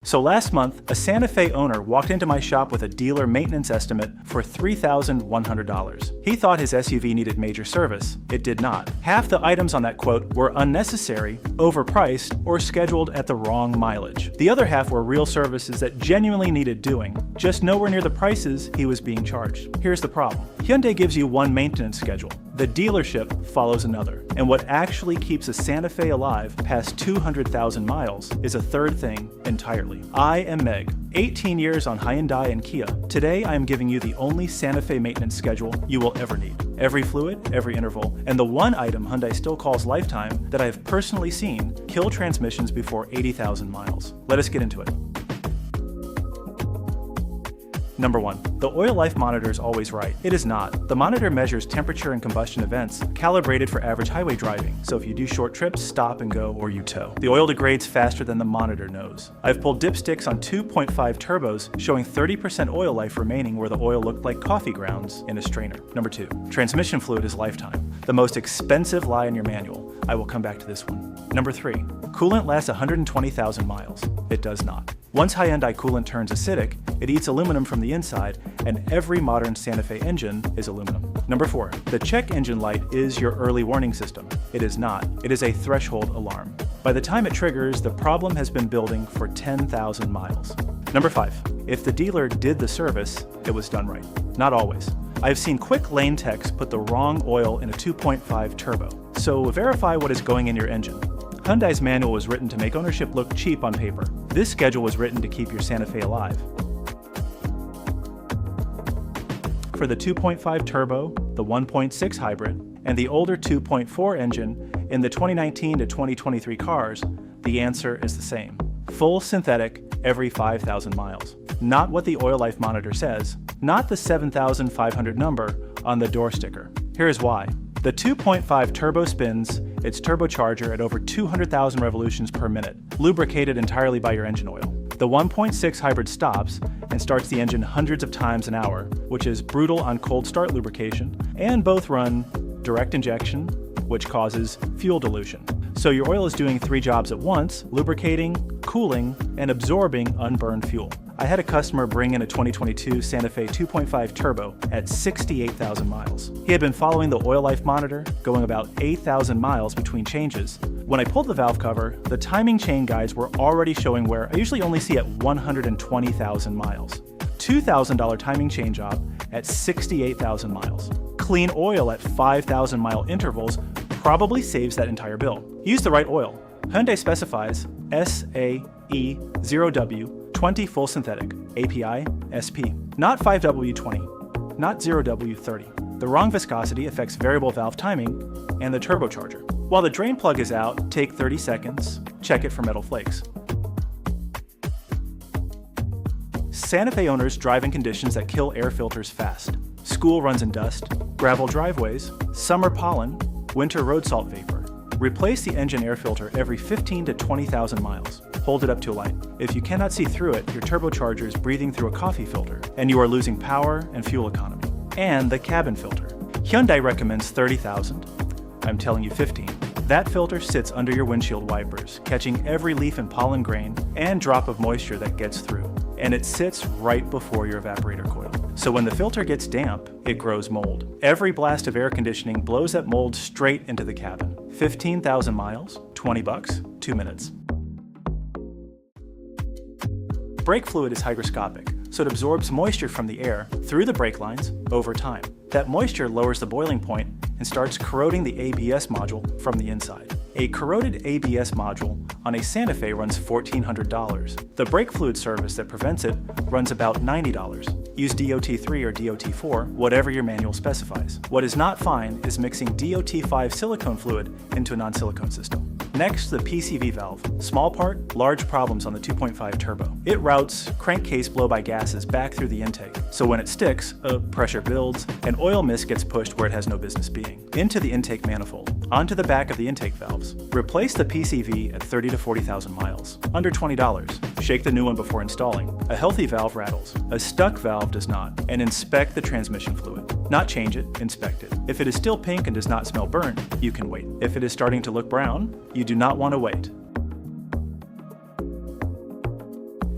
So last month, a Santa Fe owner walked into my shop with a dealer maintenance estimate for $3,100. He thought his SUV needed major service. It did not. Half the items on that quote were unnecessary, overpriced, or scheduled at the wrong mileage. The other half were real services that genuinely needed doing, just nowhere near the prices he was being charged. Here's the problem. Hyundai gives you one maintenance schedule. The dealership follows another. And what actually keeps a Santa Fe alive past 200,000 miles is a third thing entirely. I am Meg, 18 years on Hyundai and Kia. Today I am giving you the only Santa Fe maintenance schedule you will ever need. Every fluid, every interval, and the one item Hyundai still calls lifetime that I have personally seen kill transmissions before 80,000 miles. Let us get into it. Number 1. The oil life monitor is always right. It is not. The monitor measures temperature and combustion events, calibrated for average highway driving, so if you do short trips, stop and go, or you tow. The oil degrades faster than the monitor knows. I've pulled dipsticks on 2.5 turbos showing 30% oil life remaining where the oil looked like coffee grounds in a strainer. Number 2. Transmission fluid is lifetime. The most expensive lie in your manual. I will come back to this one. Number 3. Coolant lasts 120,000 miles. It does not. Once Hyundai coolant turns acidic, it eats aluminum from the inside, and every modern Santa Fe engine is aluminum. Number 4. The check engine light is your early warning system. It is not. It is a threshold alarm. By the time it triggers, the problem has been building for 10,000 miles. Number 5. If the dealer did the service, it was done right. Not always. I've seen quick lane techs put the wrong oil in a 2.5 turbo. So verify what is going in your engine. Hyundai's manual was written to make ownership look cheap on paper. This schedule was written to keep your Santa Fe alive. For the 2.5 turbo, the 1.6 hybrid, and the older 2.4 engine in the 2019 to 2023 cars, the answer is the same. Full synthetic every 5,000 miles. Not what the oil life monitor says, not the 7,500 number on the door sticker. Here's why. The 2.5 turbo spins its turbocharger at over 200,000 revolutions per minute, lubricated entirely by your engine oil. The 1.6 hybrid stops and starts the engine hundreds of times an hour, which is brutal on cold start lubrication, and both run direct injection, which causes fuel dilution. So your oil is doing 3 jobs at once: lubricating, cooling, and absorbing unburned fuel. I had a customer bring in a 2022 Santa Fe 2.5 turbo at 68,000 miles. He had been following the oil life monitor, going about 8,000 miles between changes. When I pulled the valve cover, the timing chain guides were already showing where I usually only see at 120,000 miles. $2,000 timing chain job at 68,000 miles. Clean oil at 5,000 mile intervals probably saves that entire bill. Use the right oil. Hyundai specifies SAE0W 20 full synthetic, API, SP, not 5W20, not 0W30. The wrong viscosity affects variable valve timing and the turbocharger. While the drain plug is out, take 30 seconds, check it for metal flakes. Santa Fe owners drive in conditions that kill air filters fast. School runs in dust, gravel driveways, summer pollen, winter road salt vapor. Replace the engine air filter every 15 to 20,000 miles. Hold it up to a light. If you cannot see through it, your turbocharger is breathing through a coffee filter, and you are losing power and fuel economy. And the cabin filter. Hyundai recommends 30,000. I'm telling you 15. That filter sits under your windshield wipers, catching every leaf and pollen grain and drop of moisture that gets through. And it sits right before your evaporator coil. So when the filter gets damp, it grows mold. Every blast of air conditioning blows that mold straight into the cabin. 15,000 miles, 20 bucks, 2 minutes. Brake fluid is hygroscopic, so it absorbs moisture from the air through the brake lines over time. That moisture lowers the boiling point and starts corroding the ABS module from the inside. A corroded ABS module on a Santa Fe runs $1,400. The brake fluid service that prevents it runs about $90. Use DOT3 or DOT4, whatever your manual specifies. What is not fine is mixing DOT5 silicone fluid into a non-silicone system. Next, the PCV valve. Small part, large problems on the 2.5 turbo. It routes crankcase blow-by gases back through the intake, so when it sticks, pressure builds, and oil mist gets pushed where it has no business being, into the intake manifold, onto the back of the intake valves. Replace the PCV at 30 to 40,000 miles, under $20. Shake the new one before installing. A healthy valve rattles. A stuck valve does not. And inspect the transmission fluid. Not change it, inspect it. If it is still pink and does not smell burnt, you can wait. If it is starting to look brown, you do not want to wait.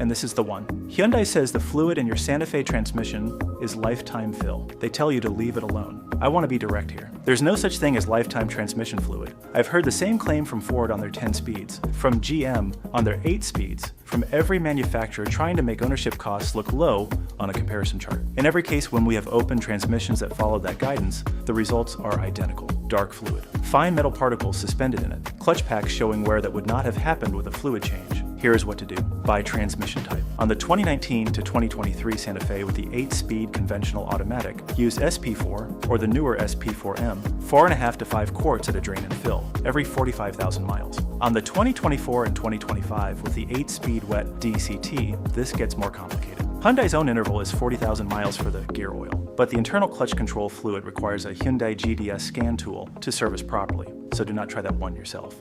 and this is the one. Hyundai says the fluid in your Santa Fe transmission is lifetime fill. They tell you to leave it alone. I want to be direct here. There's no such thing as lifetime transmission fluid. I've heard the same claim from Ford on their 10 speeds, from GM on their 8 speeds, from every manufacturer trying to make ownership costs look low on a comparison chart. In every case, when we have open transmissions that follow that guidance, the results are identical. Dark fluid. Fine metal particles suspended in it. Clutch packs showing wear that would not have happened with a fluid change. Here's what to do. By transmission type. On the 2019 to 2023 Santa Fe with the 8-speed conventional automatic, use SP4 or the newer SP4M, 4.5 to 5 quarts at a drain and fill, every 45,000 miles. On the 2024 and 2025 with the 8-speed wet DCT, this gets more complicated. Hyundai's own interval is 40,000 miles for the gear oil, but the internal clutch control fluid requires a Hyundai GDS scan tool to service properly, so do not try that one yourself.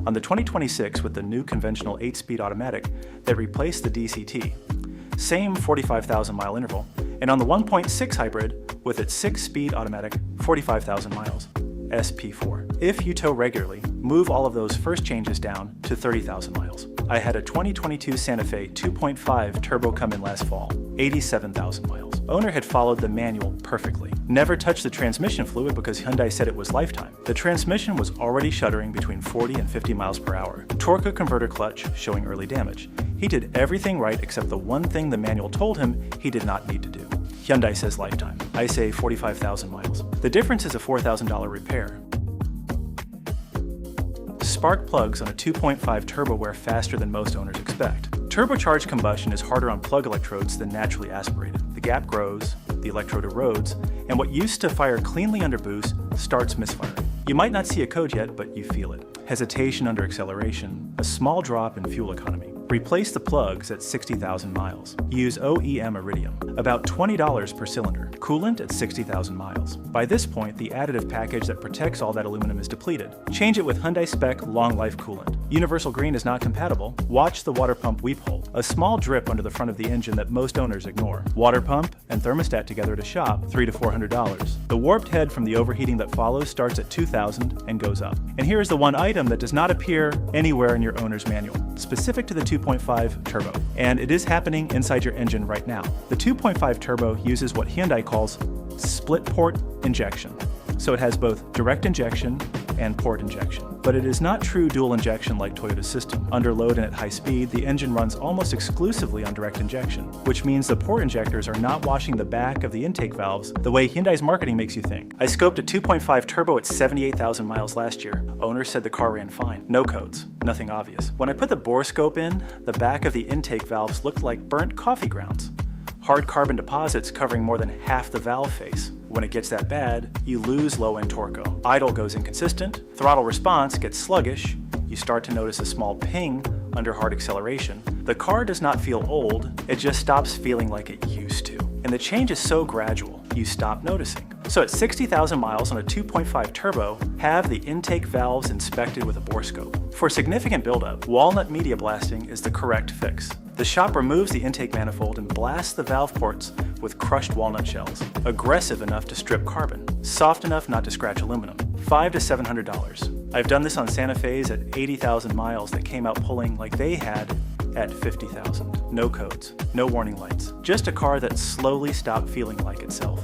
On the 2026 with the new conventional 8-speed automatic that replaced the DCT, same 45,000 mile interval, and on the 1.6 hybrid with its 6-speed automatic, 45,000 miles, SP4. If you tow regularly, move all of those first changes down to 30,000 miles. I had a 2022 Santa Fe 2.5 turbo come in last fall, 87,000 miles. Owner had followed the manual perfectly. Never touched the transmission fluid because Hyundai said it was lifetime. The transmission was already shuddering between 40 and 50 miles per hour. Torque converter clutch showing early damage. He did everything right except the one thing the manual told him he did not need to do. Hyundai says lifetime. I say 45,000 miles. The difference is a $4,000 repair. Spark plugs on a 2.5 turbo wear faster than most owners expect. Turbocharged combustion is harder on plug electrodes than naturally aspirated. The gap grows, the electrode erodes, and what used to fire cleanly under boost starts misfiring. You might not see a code yet, but you feel it. Hesitation under acceleration, a small drop in fuel economy. Replace the plugs at 60,000 miles. Use OEM iridium, about $20 per cylinder. Coolant at 60,000 miles. By this point, the additive package that protects all that aluminum is depleted. Change it with Hyundai spec long life coolant. Universal green is not compatible. Watch the water pump weep hole, a small drip under the front of the engine that most owners ignore. Water pump and thermostat together at a shop, $300 to $400. The warped head from the overheating that follows starts at $2,000 and goes up. And here is the one item that does not appear anywhere in your owner's manual, specific to the 2.5 turbo, and it is happening inside your engine right now. The 2.5 turbo uses what Hyundai calls split port injection. So it has both direct injection and port injection. But it is not true dual injection like Toyota's system. Under load and at high speed, the engine runs almost exclusively on direct injection, which means the port injectors are not washing the back of the intake valves the way Hyundai's marketing makes you think. I scoped a 2.5 turbo at 78,000 miles last year. Owner said the car ran fine. No codes, nothing obvious. When I put the bore scope in, the back of the intake valves looked like burnt coffee grounds. Hard carbon deposits covering more than half the valve face. When it gets that bad, you lose low-end torque. Idle goes inconsistent, throttle response gets sluggish, you start to notice a small ping under hard acceleration. The car does not feel old, it just stops feeling like it used to. And the change is so gradual, you stop noticing. So at 60,000 miles on a 2.5 turbo, have the intake valves inspected with a bore scope. For significant buildup, walnut media blasting is the correct fix. The shop removes the intake manifold and blasts the valve ports with crushed walnut shells. Aggressive enough to strip carbon, soft enough not to scratch aluminum. $500 to $700. I've done this on Santa Fe's at 80,000 miles that came out pulling like they had at 50,000. No codes, no warning lights. Just a car that slowly stopped feeling like itself.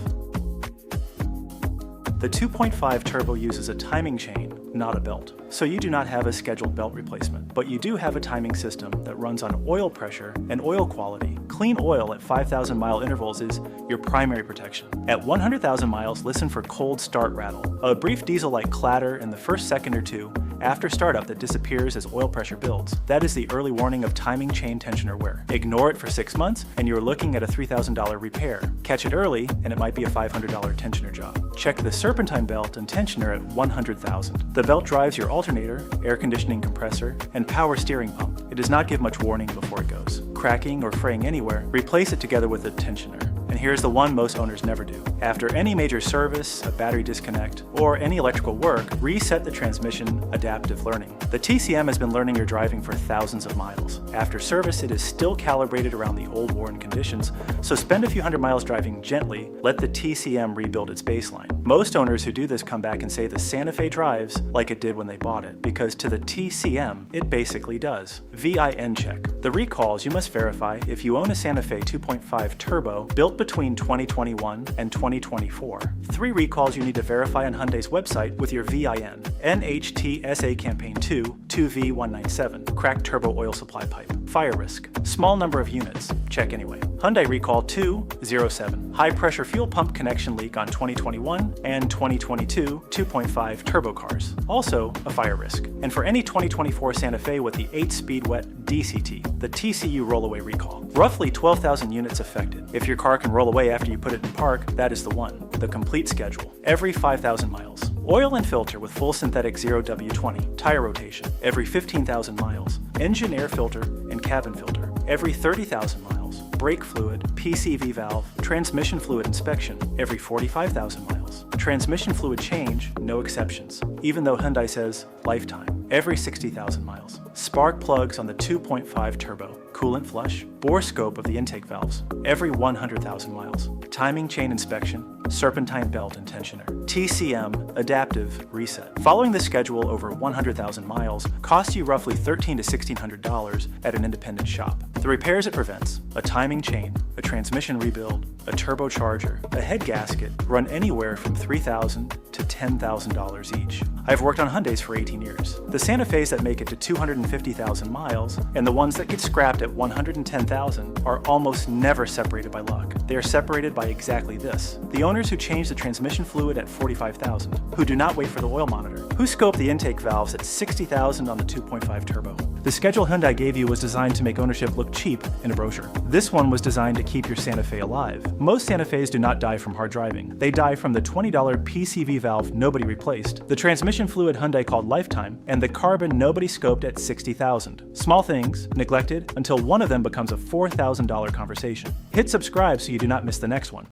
The 2.5 turbo uses a timing chain, not a belt. So you do not have a scheduled belt replacement, but you do have a timing system that runs on oil pressure and oil quality. Clean oil at 5,000 mile intervals is your primary protection. At 100,000 miles, listen for cold start rattle, a brief diesel-like clatter in the first second or two after startup that disappears as oil pressure builds. That is the early warning of timing chain tensioner wear. Ignore it for 6 months and you're looking at a $3,000 repair. Catch it early and it might be a $500 tensioner job. Check the serpentine belt and tensioner at 100,000. The belt drives your alternator, air conditioning compressor, and power steering pump. It does not give much warning before it goes. Cracking or fraying anywhere, replace it together with a tensioner. And here's the one most owners never do. After any major service, a battery disconnect, or any electrical work, reset the transmission adaptive learning. The TCM has been learning your driving for thousands of miles. After service, it is still calibrated around the old worn conditions, so spend a few hundred miles driving gently, let the TCM rebuild its baseline. Most owners who do this come back and say the Santa Fe drives like it did when they bought it, because to the TCM, it basically does. VIN check. The recalls you must verify if you own a Santa Fe 2.5 turbo built between 2021 and 2024. 3 recalls you need to verify on Hyundai's website with your VIN. NHTSA Campaign 2, 2V197, cracked turbo oil supply pipe. Fire risk. Small number of units. Check anyway. Hyundai recall 207, high pressure fuel pump connection leak on 2021 and 2022 2.5 turbo cars. Also a fire risk. And for any 2024 Santa Fe with the 8-speed wet DCT, the TCU rollaway recall. Roughly 12,000 units affected. If your car can roll away after you put it in park, that is the one. The complete schedule. Every 5,000 miles. Oil and filter with full synthetic 0W20. Tire rotation. Every 15,000 miles. Engine air filter and cabin filter. Every 30,000 miles. Brake fluid, PCV valve, transmission fluid inspection. Every 45,000 miles. Transmission fluid change, no exceptions. Even though Hyundai says lifetime. Every 60,000 miles. Spark plugs on the 2.5 turbo. Coolant flush. Bore scope of the intake valves. Every 100,000 miles. Timing chain inspection. Serpentine belt and tensioner. TCM adaptive reset. Following the schedule over 100,000 miles costs you roughly $1,300 to $1,600 at an independent shop. The repairs it prevents: a timing chain, a transmission rebuild, a turbocharger, a head gasket, run anywhere from $3,000 to $10,000 each. I've worked on Hyundais for 18 years. The Santa Fe's that make it to 250,000 miles and the ones that get scrapped at 110,000 are almost never separated by luck. They are separated by exactly this: the owners who change the transmission fluid at 45,000, who do not wait for the oil monitor, who scope the intake valves at 60,000 on the 2.5 turbo. The schedule Hyundai gave you was designed to make ownership look cheap in a brochure. This one was designed to keep your Santa Fe alive. Most Santa Fe's do not die from hard driving. They die from the $20 PCV valve nobody replaced, the transmission fluid Hyundai called lifetime, and the carbon nobody scoped at 60,000. Small things, neglected, until one of them becomes a $4,000 conversation. Hit subscribe so you do not miss the next one.